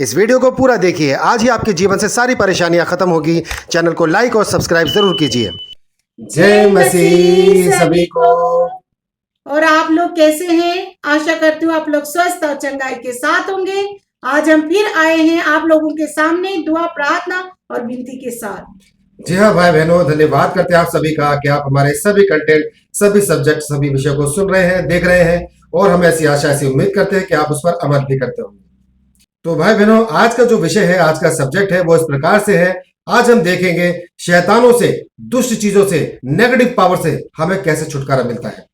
इस वीडियो को पूरा देखिए। आज ही आपके जीवन से सारी परेशानियां खत्म होगी। चैनल को लाइक और सब्सक्राइब जरूर कीजिए। जय मसीह सभी को। और आप लोग कैसे हैं? आशा करती हूँ आप लोग स्वस्थ और चंगाई के साथ होंगे। आज हम फिर आए हैं आप लोगों के सामने दुआ, प्रार्थना और विनती के साथ। जी हाँ भाई बहनों, धन्यवाद करते हैं आप सभी का कि आप हमारे सभी कंटेंट, सभी सब्जेक्ट, सभी विषय को सुन रहे हैं, देख रहे हैं और हम ऐसी आशा, ऐसी उम्मीद करते हैं कि आप उस पर अमल भी करते होंगे। तो भाई बहनों, आज का जो विषय है, आज का सब्जेक्ट है, वो इस प्रकार से है। आज हम देखेंगे शैतानों से, दुष्ट चीजों से, नेगेटिव पावर से हमें कैसे छुटकारा मिलता है।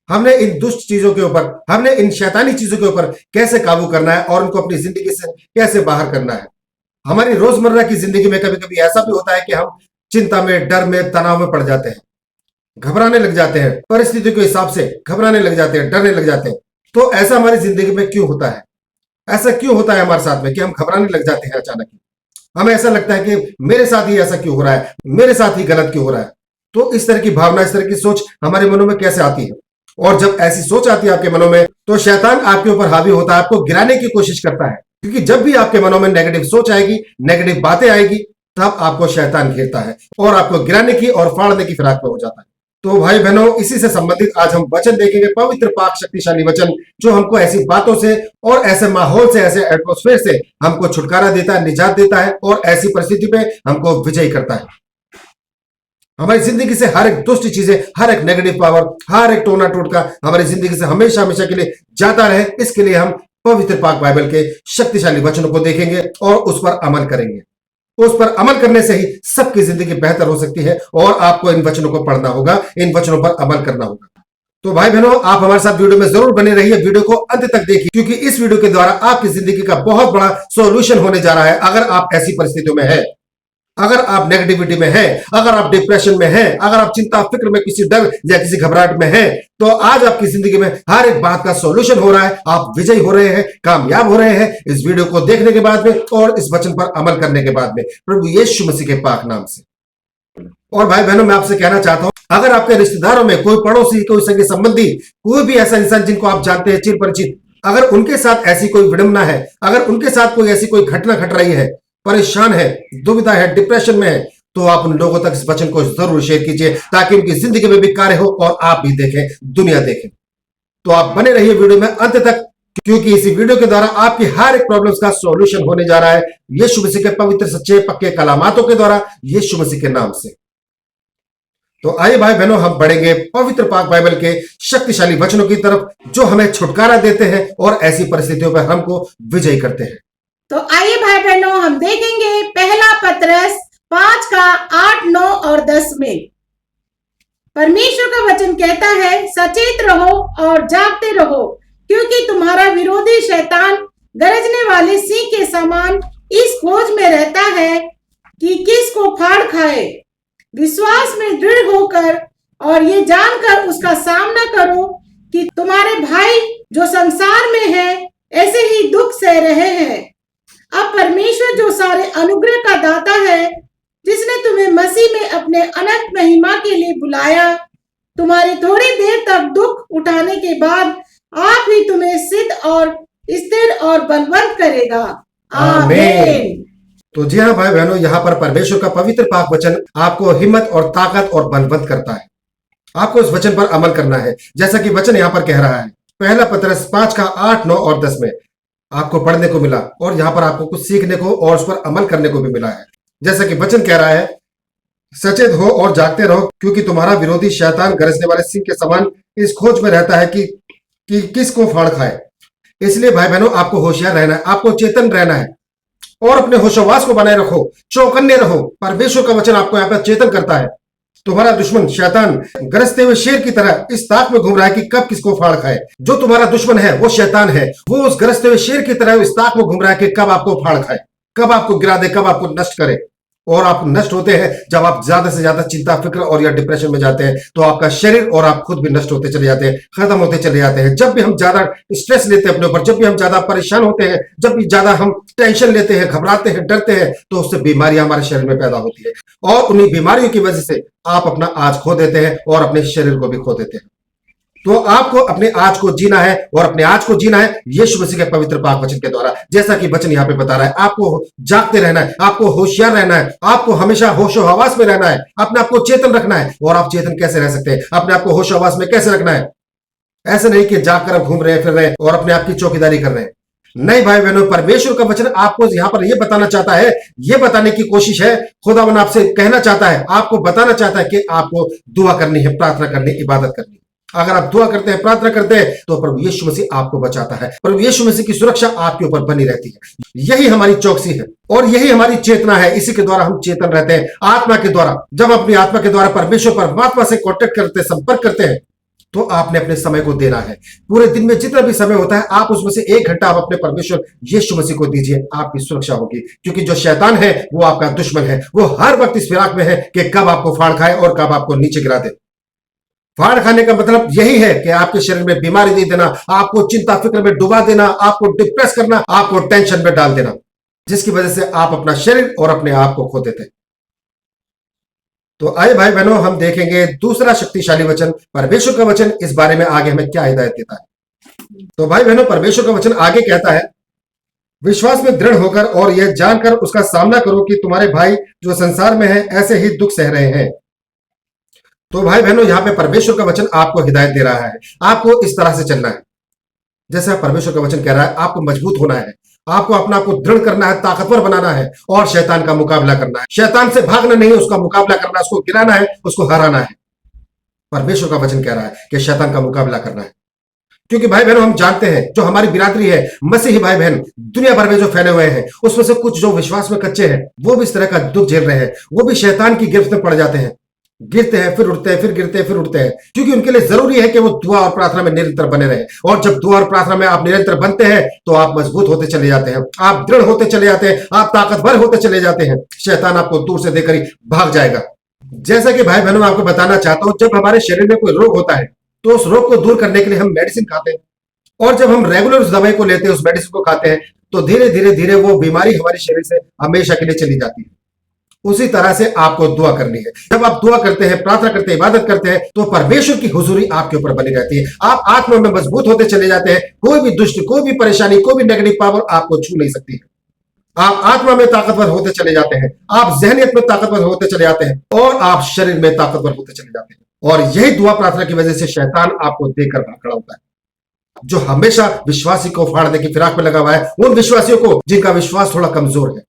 हमने इन दुष्ट चीजों के ऊपर, हमने इन शैतानी चीजों के ऊपर कैसे काबू करना है और उनको अपनी जिंदगी से कैसे बाहर करना है। हमारी रोजमर्रा की जिंदगी में कभी कभी ऐसा भी होता है कि हम चिंता में, डर में, तनाव में पड़ जाते हैं, घबराने लग जाते हैं, परिस्थिति के हिसाब से घबराने लग जाते हैं, डरने लग जाते हैं। तो ऐसा हमारी जिंदगी में क्यों होता है? ऐसा क्यों होता है हमारे साथ में कि हम घबराने लग जाते हैं अचानक? हमें ऐसा लगता है कि मेरे साथ ही ऐसा क्यों हो रहा है, मेरे साथ ही गलत क्यों हो रहा है। तो इस तरह की भावना, इस तरह की सोच हमारे मनों में कैसे आती है? और जब ऐसी सोच आती है आपके मनों में, तो शैतान आपके ऊपर हावी होता है, आपको गिराने की कोशिश करता है। क्योंकि जब भी आपके मनों में नेगेटिव सोच आएगी, नेगेटिव बातें आएगी, तब आपको शैतान घेरता है और आपको गिराने की और फाड़ने की फिराक में हो जाता है। तो भाई बहनों, इसी से संबंधित आज हम वचन देखेंगे, पवित्र पाक शक्तिशाली वचन, जो हमको ऐसी बातों से और ऐसे माहौल से, ऐसे एटमॉस्फेयर से हमको छुटकारा देता है, निजात देता है और ऐसी परिस्थिति पे हमको विजयी करता है। हमारी जिंदगी से हर एक दुष्ट चीजें, हर एक नेगेटिव पावर, हर एक टोना टोटका हमारी जिंदगी से हमेशा हमेशा के लिए जाता रहे, इसके लिए हम पवित्र पाक बाइबल के शक्तिशाली वचनों को देखेंगे और उस पर अमल करेंगे। उस पर अमल करने से ही सबकी जिंदगी बेहतर हो सकती है और आपको इन वचनों को पढ़ना होगा, इन वचनों पर अमल करना होगा। तो भाई बहनों, आप हमारे साथ वीडियो में जरूर बने रहिए, वीडियो को अंत तक देखिए, क्योंकि इस वीडियो के द्वारा आपकी जिंदगी का बहुत बड़ा सॉल्यूशन होने जा रहा है। अगर आप ऐसी परिस्थितियों में है, अगर आप नेगेटिविटी में हैं, अगर आप डिप्रेशन में हैं, अगर आप चिंता फिक्र में, किसी डर या किसी घबराहट में हैं, तो आज आपकी जिंदगी में हर एक बात का सॉल्यूशन हो रहा है। आप विजयी हो रहे हैं, कामयाब हो रहे हैं इस वीडियो को देखने के बाद में और इस वचन पर अमल करने के बाद में, प्रभु यीशु मसीह के पाक नाम से। और भाई बहनों, मैं आपसे कहना चाहता हूं, अगर आपके रिश्तेदारों में कोई पड़ोसी, कोई सगे संबंधी, कोई भी ऐसा इंसान जिनको आप जानते हैं, चिर परिचित, अगर उनके साथ ऐसी कोई विडंबना है, अगर उनके साथ कोई ऐसी कोई घटना घट रही है, परेशान है, दुविधा है, डिप्रेशन में है, तो आप उन लोगों तक इस वचन को जरूर शेयर कीजिए, ताकि उनकी जिंदगी में भी कार्य हो और आप भी देखें, दुनिया देखे। तो आप बने रहिए वीडियो में अंत तक, क्योंकि इसी वीडियो के द्वारा आपकी हर एक प्रॉब्लम्स का सॉल्यूशन होने जा रहा है, यीशु मसीह के पवित्र, सच्चे, पक्के कलामातों के द्वारा, यीशु मसीह के नाम से। तो आइए भाई बहनों, हम बढ़ेंगे पवित्र पाक बाइबल के शक्तिशाली वचनों की तरफ, जो हमें छुटकारा देते हैं और ऐसी परिस्थितियों पर हमको विजयी करते हैं। तो आइए भाई बहनों, हम देखेंगे पहला पतरस 5 का 8, 9 और 10 में परमेश्वर का वचन कहता है, सचेत रहो और जागते रहो, क्योंकि तुम्हारा विरोधी शैतान गरजने वाले सिंह के समान इस खोज में रहता है कि किसको फाड़ खाए। विश्वास में दृढ़ होकर और ये जानकर उसका सामना करो कि तुम्हारे भाई जो संसार में है ऐसे ही दुख सह रहे हैं। अब परमेश्वर जो सारे अनुग्रह का दाता है, जिसने तुम्हें मसीह में अपने अनंत महिमा के लिए बुलाया, तुम्हारी थोड़ी देर तक दुख उठाने के बाद आप ही तुम्हें सिद्ध और स्थिर और बलवंत करेगा। आमीन। तो जी हाँ भाई बहनों, यहाँ पर परमेश्वर का पवित्र पाक वचन आपको हिम्मत और ताकत और बलवंत करता है। आपको इस वचन पर अमल करना है, जैसा कि वचन यहाँ पर कह रहा है। पहला पतरस 5 का 8, 9 और 10 में आपको पढ़ने को मिला और यहाँ पर आपको कुछ सीखने को और उस पर अमल करने को भी मिला है। जैसा कि वचन कह रहा है, सचेत हो और जागते रहो, क्योंकि तुम्हारा विरोधी शैतान गरजने वाले सिंह के समान इस खोज में रहता है कि किसको फाड़ खाए। इसलिए भाई बहनों, आपको होशियार रहना है, आपको चेतन रहना है और अपने होशोवास को बनाए रखो, चौकन्ने रहो। परमेश्वर का वचन आपको यहाँ पर चेतन करता है। तुम्हारा दुश्मन शैतान गरजते हुए शेर की तरह इस ताक में घूम रहा है कि कब किसको फाड़ खाए। जो तुम्हारा दुश्मन है वो शैतान है, वो उस गरजते हुए शेर की तरह इस ताक में घूम रहा है कि कब आपको फाड़ खाए, कब आपको गिरा दे, कब आपको नष्ट करे। और आप नष्ट होते हैं जब आप ज्यादा से ज्यादा चिंता, फिक्र और या डिप्रेशन में जाते हैं, तो आपका शरीर और आप खुद भी नष्ट होते चले जाते हैं, खत्म होते चले जाते हैं। जब भी हम ज्यादा स्ट्रेस लेते हैं अपने ऊपर, जब भी हम ज्यादा परेशान होते हैं, जब भी ज्यादा हम टेंशन लेते हैं, घबराते हैं, डरते हैं, तो उससे बीमारियां हमारे शरीर में पैदा होती है और उन्हीं बीमारियों की वजह से आप अपना आज खो देते हैं और अपने शरीर को भी खो देते हैं। तो आपको अपने आज को जीना है, और अपने आज को जीना है यीशु मसीह के पवित्र पाक वचन के द्वारा। जैसा कि वचन यहाँ पे बता रहा है, आपको जागते रहना है, आपको होशियार रहना है, आपको हमेशा होशो हवास में रहना है, अपने आप को चेतन रखना है। और आप चेतन कैसे रह सकते हैं, अपने आप को होशो हवास में कैसे रखना है? ऐसे नहीं कि जाग कर घूम रहे हैं, फिर रहे और अपने आप की चौकीदारी कर रहे हैं। नहीं भाई बहनों, परमेश्वर का वचन आपको यहाँ पर यह बताना चाहता है, यह बताने की कोशिश है, खुदावन आपसे कहना चाहता है, आपको बताना चाहता है कि आपको दुआ करनी है, प्रार्थना करनी, इबादत करनी। अगर आप दुआ करते हैं, प्रार्थना करते हैं, तो प्रभु यीशु मसीह आपको बचाता है, प्रभु यीशु मसीह की सुरक्षा आपके ऊपर बनी रहती है। यही हमारी चौकसी है और यही हमारी चेतना है। इसी के द्वारा हम चेतन रहते हैं, आत्मा के द्वारा। जब अपनी आत्मा के द्वारा परमेश्वर परमात्मा से कॉन्टेक्ट करते, संपर्क करते हैं, तो आपने अपने समय को देना है। पूरे दिन में जितना भी समय होता है, आप उसमें से 1 घंटा आप अपने परमेश्वर यीशु मसीह को दीजिए, आपकी सुरक्षा होगी। क्योंकि जो शैतान है वो आपका दुश्मन है, वो हर वक्त इस फिराक में है कि कब आपको फाड़ खाए और कब आपको नीचे गिरा दे। फाड़ खाने का मतलब यही है कि आपके शरीर में बीमारी दे देना, आपको चिंता फिक्र में डुबा देना, आपको डिप्रेस करना, आपको टेंशन में डाल देना, जिसकी वजह से आप अपना शरीर और अपने आप को खो देते हैं। तो आइए भाई बहनों, हम देखेंगे दूसरा शक्तिशाली वचन, परमेश्वर का वचन इस बारे में आगे हमें क्या हिदायत देता है। तो भाई बहनों, परमेश्वर का वचन आगे कहता है, विश्वास में दृढ़ होकर और यह जानकर उसका सामना करो कि तुम्हारे भाई जो संसार में है ऐसे ही दुख सह रहे हैं। तो भाई बहनों, यहां पे परमेश्वर का वचन आपको हिदायत दे रहा है, आपको इस तरह से चलना है जैसा परमेश्वर का वचन कह रहा है। आपको मजबूत होना है, आपको अपना आप को दृढ़ करना है, ताकतवर बनाना है और शैतान का मुकाबला करना है। शैतान से भागना नहीं, उसका मुकाबला करना है, उसको गिराना है, उसको हराना है। परमेश्वर का वचन कह रहा है कि शैतान का मुकाबला करना है। क्योंकि भाई बहनों, हम जानते हैं जो हमारी बिरादरी है, मसीही भाई बहन दुनिया भर में जो फैले हुए हैं, उसमें से कुछ जो विश्वास में कच्चे हैं, वो भी इस तरह का दुख झेल रहे हैं। वो भी शैतान की गिरफ्त में पड़ जाते हैं, गिरते हैं फिर उठते हैं, फिर गिरते हैं फिर उठते हैं। क्योंकि उनके लिए जरूरी है कि वो दुआ और प्रार्थना में निरंतर बने रहे। और जब दुआ और प्रार्थना में आप निरंतर बनते हैं, तो आप मजबूत होते चले जाते हैं, आप दृढ़ होते चले जाते हैं, आप ताकतवर होते चले जाते हैं। शैतान आपको दूर से देखकर ही भाग जाएगा। जैसा कि भाई बहनों, मैं आपको बताना चाहता हूं, जब हमारे शरीर में कोई रोग होता है, तो उस रोग को दूर करने के लिए हम मेडिसिन खाते हैं। और जब हम रेगुलर उस दवाई को लेते हैं, उस मेडिसिन को खाते हैं, तो धीरे धीरे धीरे वो बीमारी हमारे शरीर से हमेशा के लिए चली जाती है। उसी तरह से आपको दुआ करनी है। जब आप दुआ करते हैं, प्रार्थना करते हैं, इबादत करते हैं, तो परमेश्वर की हुजूरी आपके ऊपर बनी रहती है। आप आत्मा में मजबूत होते चले जाते हैं। कोई भी दुष्ट, कोई भी परेशानी, कोई भी नेगेटिव पावर आपको छू नहीं सकती है। आप आत्मा में ताकतवर होते चले जाते हैं, आप जहनियत में ताकतवर होते चले जाते हैं, और आप शरीर में ताकतवर होते चले जाते हैं। और यही दुआ प्रार्थना की वजह से शैतान आपको देखकर भाग खड़ा होता है, जो हमेशा विश्वासी को फाड़ने की फिराक में लगा हुआ है, उन विश्वासियों को जिनका विश्वास थोड़ा कमजोर है।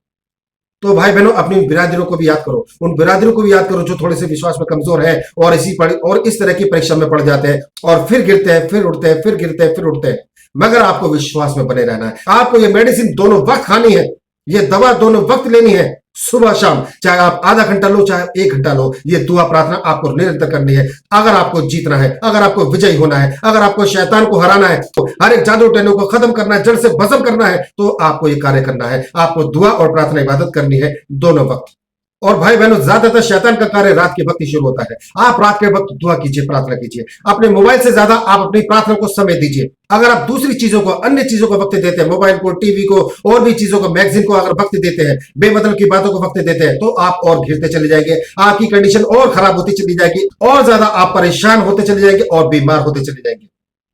तो भाई बहनों, अपनी बिरादरियों को भी याद करो, उन बिरादरियों को भी याद करो जो थोड़े से विश्वास में कमजोर है और इस तरह की परीक्षा में पड़ जाते हैं और फिर गिरते हैं, फिर उठते हैं, फिर गिरते हैं, फिर उठते हैं। मगर आपको विश्वास में बने रहना है। आपको ये मेडिसिन दोनों वक्त खानी है, ये दवा दोनों वक्त लेनी है, सुबह शाम, चाहे आप आधा घंटा लो, चाहे 1 घंटा लो। ये दुआ प्रार्थना आपको निरंतर करनी है। अगर आपको जीतना है, अगर आपको विजयी होना है, अगर आपको शैतान को हराना है, तो हर एक जादू टोने को खत्म करना है, जड़ से भस्म करना है, तो आपको ये कार्य करना है। आपको दुआ और प्रार्थना इबादत करनी है दोनों वक्त। और भाई बहनों, ज्यादातर शैतान का कार्य रात के वक्त ही शुरू होता है। आप रात के वक्त दुआ कीजिए, प्रार्थना कीजिए। अपने मोबाइल से ज्यादा आप अपनी प्रार्थना को समय दीजिए। अगर आप दूसरी चीजों को, अन्य चीजों को वक्त देते हैं, मोबाइल को, टीवी को, और भी चीजों को, मैगजीन को अगर वक्त देते हैं, बेमतलब की बातों को वक्त देते हैं, तो आप और घिरते चले जाएंगे, आपकी कंडीशन और खराब होती चली जाएगी, और ज्यादा आप परेशान होते चले जाएंगे और बीमार होते चले जाएंगे।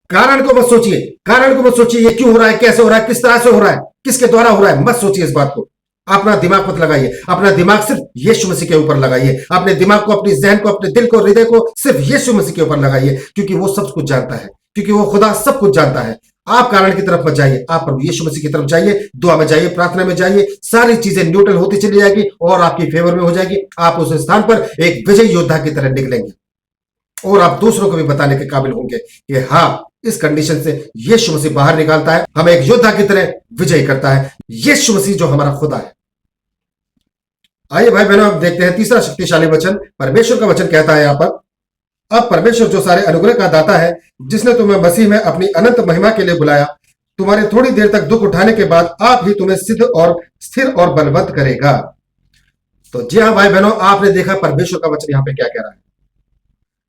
कारण को मत सोचिए, कारण को मत सोचिए, ये क्यों हो रहा है, कैसे हो रहा है, किस तरह से हो रहा है, किसके द्वारा हो रहा है, मत सोचिए इस बात को। अपना दिमाग मत लगाइए, अपना दिमाग सिर्फ यीशु मसीह के ऊपर लगाइए। अपने दिमाग को, अपनी जहन को, अपने दिल को, हृदय को सिर्फ यीशु मसीह के ऊपर लगाइए, क्योंकि वो सब कुछ जानता है, क्योंकि वो खुदा सब कुछ जानता है। आप कारण की तरफ मत जाइए, आप प्रभु यीशु मसीह की तरफ जाइए, दुआ में जाइए, प्रार्थना में जाइए। सारी चीजें न्यूट्रल होती चली जाएगी और आपकी फेवर में हो जाएगी। आप उस स्थान पर एक विजयी योद्धा की तरह निकलेंगे और आप दूसरों को भी बताने के काबिल होंगे कि हाँ, इस कंडीशन से यीशु मसीह बाहर निकालता है, हमें एक योद्धा की तरह विजयी करता है, यीशु मसीह जो हमारा खुदा है। आइए भाई बहनों, अब देखते हैं तीसरा शक्तिशाली वचन। परमेश्वर का वचन कहता है यहाँ पर, अब परमेश्वर जो सारे अनुग्रह का दाता है, जिसने तुम्हें मसीह में अपनी अनंत महिमा के लिए बुलाया, तुम्हारे थोड़ी देर तक दुख उठाने के बाद आप ही तुम्हें सिद्ध और स्थिर और बलवंत करेगा। तो जी हाँ भाई बहनों, आपने देखा परमेश्वर का वचन यहाँ पे क्या कह रहा है।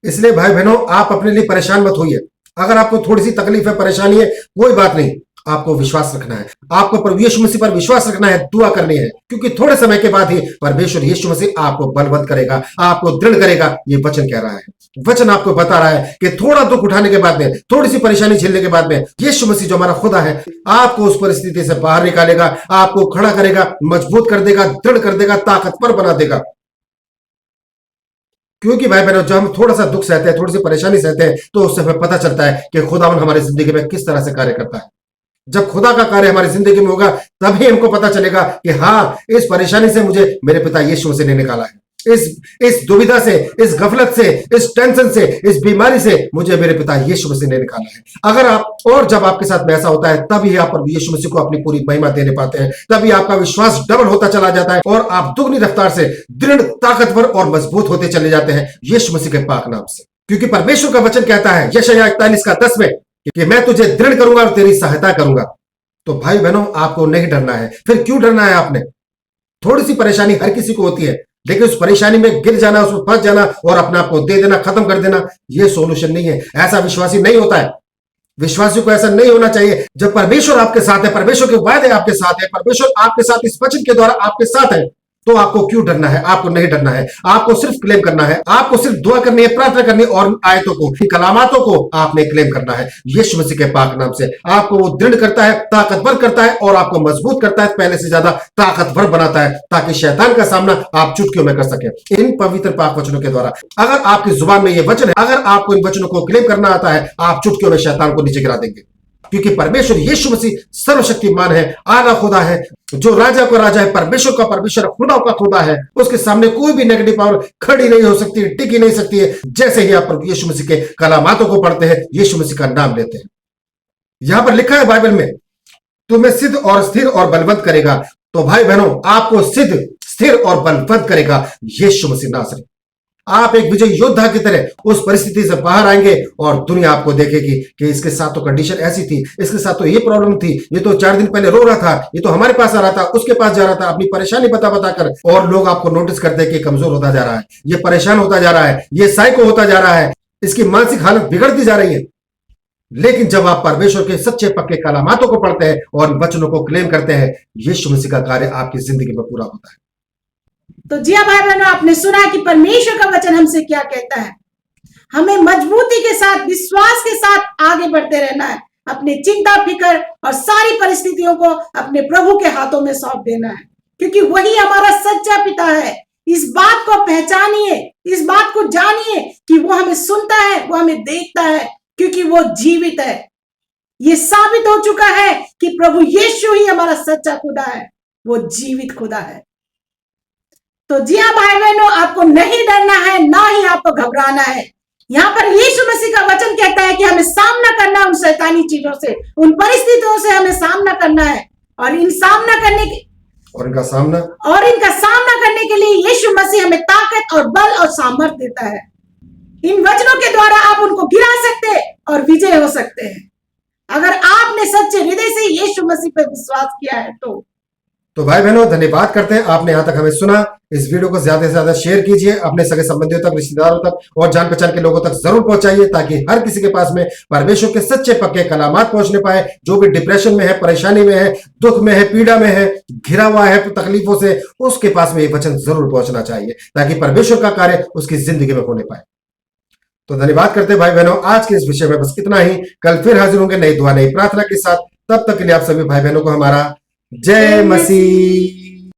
इसलिए भाई बहनों, आप अपने लिए परेशान मत होइए। अगर आपको थोड़ी सी तकलीफ है, परेशानी है, कोई बात नहीं, आपको विश्वास रखना है, आपको प्रभु यीशु मसीह पर विश्वास रखना है, दुआ करनी है, क्योंकि थोड़े समय के बाद ही परमेश्वर यीशु मसीह आपको बलवंत करेगा, आपको दृढ़ करेगा। ये वचन कह रहा है, वचन आपको बता रहा है कि थोड़ा दुख उठाने के बाद में, थोड़ी सी परेशानी झेलने के बाद में यीशु मसीह जो हमारा खुदा है आपको उस परिस्थिति से बाहर निकालेगा, आपको खड़ा करेगा, मजबूत कर देगा, दृढ़ कर देगा, ताकतवर बना देगा। क्योंकि भाई बहनों, जब हम थोड़ा सा दुख सहते हैं, थोड़ी सी परेशानी सहते हैं, तो उससे हमें पता चलता है कि खुदावन हमारी जिंदगी में किस तरह से कार्य करता है। जब खुदा का कार्य हमारी जिंदगी में होगा तभी हमको पता चलेगा कि हाँ, इस परेशानी से मुझे मेरे पिता यीशु मसीह ने निकाला है, इस दुविधा से, इस गफलत से, इस टेंशन से, इस बीमारी से मुझे मेरे पिता यीशु मसीह ने निकाला है। अगर आप, और जब आपके साथ में ऐसा होता है तभी आप प्रभु यीशु मसीह को अपनी पूरी महिमा देने पाते हैं, तभी आपका विश्वास डबल होता चला जाता है और आप दुगनी रफ्तार से दृढ़, ताकतवर और मजबूत होते चले जाते हैं यीशु मसीह के पाक नाम से। क्योंकि परमेश्वर का वचन कहता है यशायाह 41:10 में कि मैं तुझे दृढ़ करूंगा और तेरी सहायता करूंगा। तो भाई बहनों, आपको नहीं डरना है। फिर क्यों डरना है आपने? थोड़ी सी परेशानी हर किसी को होती है, लेकिन उस परेशानी में गिर जाना, उसमें फंस जाना और अपने आप को दे देना, खत्म कर देना, ये सोल्यूशन नहीं है। ऐसा विश्वासी नहीं होता है। विश्वासी को ऐसा नहीं होना चाहिए। जब परमेश्वर आपके साथ है, परमेश्वर के वायदे आपके साथ है, परमेश्वर आपके साथ इस वचन के द्वारा आपके साथ है, तो आपको क्यों डरना है? आपको नहीं डरना है। आपको सिर्फ क्लेम करना है, आपको सिर्फ दुआ करनी है, प्रार्थना करनी है और आयतों को, कलामातों को आपने क्लेम करना है यीशु मसीह के पाक नाम से। आपको वो दृढ़ करता है, ताकतवर करता है और आपको मजबूत करता है, पहले से ज्यादा ताकतवर बनाता है, ताकि शैतान का सामना आप चुटकियों में कर सके इन पवित्र पाक वचनों के द्वारा। अगर आपकी जुबान में ये वचन है, अगर आपको इन वचनों को क्लेम करना आता है, आप चुटकियों में शैतान को नीचे गिरा देंगे। क्योंकि परमेश्वर यीशु मसीह सर्वशक्तिमान है, आला खुदा है, जो राजा का राजा है, परमेश्वर का परमेश्वर, खुदा का खुदा है। उसके सामने कोई भी नेगेटिव पावर खड़ी नहीं हो सकती, टिकी नहीं सकती है। जैसे ही आप यीशु मसीह के कलामातों को पढ़ते हैं, यीशु मसीह का नाम लेते हैं। यहां पर लिखा है बाइबल में, तुम्हें सिद्ध और स्थिर और बलवंत करेगा। तो भाई बहनों, आपको सिद्ध, स्थिर और बलवंत करेगा यीशु मसीह नासरी। आप एक विजय योद्धा की तरह उस परिस्थिति से बाहर आएंगे और दुनिया आपको देखेगी कि इसके साथ तो कंडीशन ऐसी थी, इसके साथ तो ये प्रॉब्लम थी, ये तो 4 दिन पहले रो रहा था, ये तो हमारे पास आ रहा था, उसके पास जा रहा था, अपनी परेशानी बता बता कर। और लोग आपको नोटिस करते हैं कि कमजोर होता जा रहा है, ये परेशान होता जा रहा है, ये साइको होता जा रहा है, इसकी मानसिक हालत बिगड़ती जा रही है। लेकिन जब आप परमेश्वर के सच्चे पक्के कलामातों को पढ़ते हैं और वचनों को क्लेम करते हैं, यीशु मसीह का कार्य आपकी जिंदगी में पूरा होता है। तो जी हाँ भाई बहनों, आपने सुना कि परमेश्वर का वचन हमसे क्या कहता है। हमें मजबूती के साथ, विश्वास के साथ आगे बढ़ते रहना है। अपनी चिंता, फिक्र और सारी परिस्थितियों को अपने प्रभु के हाथों में सौंप देना है, क्योंकि वही हमारा सच्चा पिता है। इस बात को पहचानिए, इस बात को जानिए कि वो हमें सुनता है, वो हमें देखता है, क्योंकि वो जीवित है। ये साबित हो चुका है कि प्रभु यीशु ही हमारा सच्चा खुदा है, वो जीवित खुदा है। तो जी हाँ भाई बहनों, आपको नहीं डरना है, ना ही आपको घबराना है। यहाँ पर यीशु मसीह का वचन कहता है कि हमें सामना करना है उन शैतानी चीजों से, उन परिस्थितियों से हमें सामना करना है। और इनका सामना करने के लिए यीशु मसीह हमें ताकत और बल और सामर्थ्य देता है। इन वचनों के द्वारा आप उनको गिरा सकते हैं और विजय हो सकते हैं, अगर आपने सच्चे हृदय से यीशु मसीह पर विश्वास किया है तो भाई बहनों, धन्यवाद करते हैं आपने यहां तक हमें सुना। इस वीडियो को ज्यादा से ज्यादा शेयर कीजिए, अपने सगे संबंधियों तक, रिश्तेदारों तक और जान पहचान के लोगों तक जरूर पहुंचाइए, ताकि हर किसी के पास में परमेश्वर के सच्चे पक्के कलामात पहुंचने पाए। जो भी डिप्रेशन में है, परेशानी में है, दुख में है, पीड़ा में है, घिरा हुआ है तकलीफों से, उसके पास में ये वचन जरूर पहुंचना चाहिए, ताकि परमेश्वर का कार्य उसकी जिंदगी में होने पाए। तो धन्यवाद करते हैं भाई बहनों। आज के इस विषय में बस इतना ही। कल फिर हाजिर होंगे नई दुआ, नई प्रार्थना के साथ। तब तक के लिए आप सभी भाई बहनों को हमारा जय मसीह।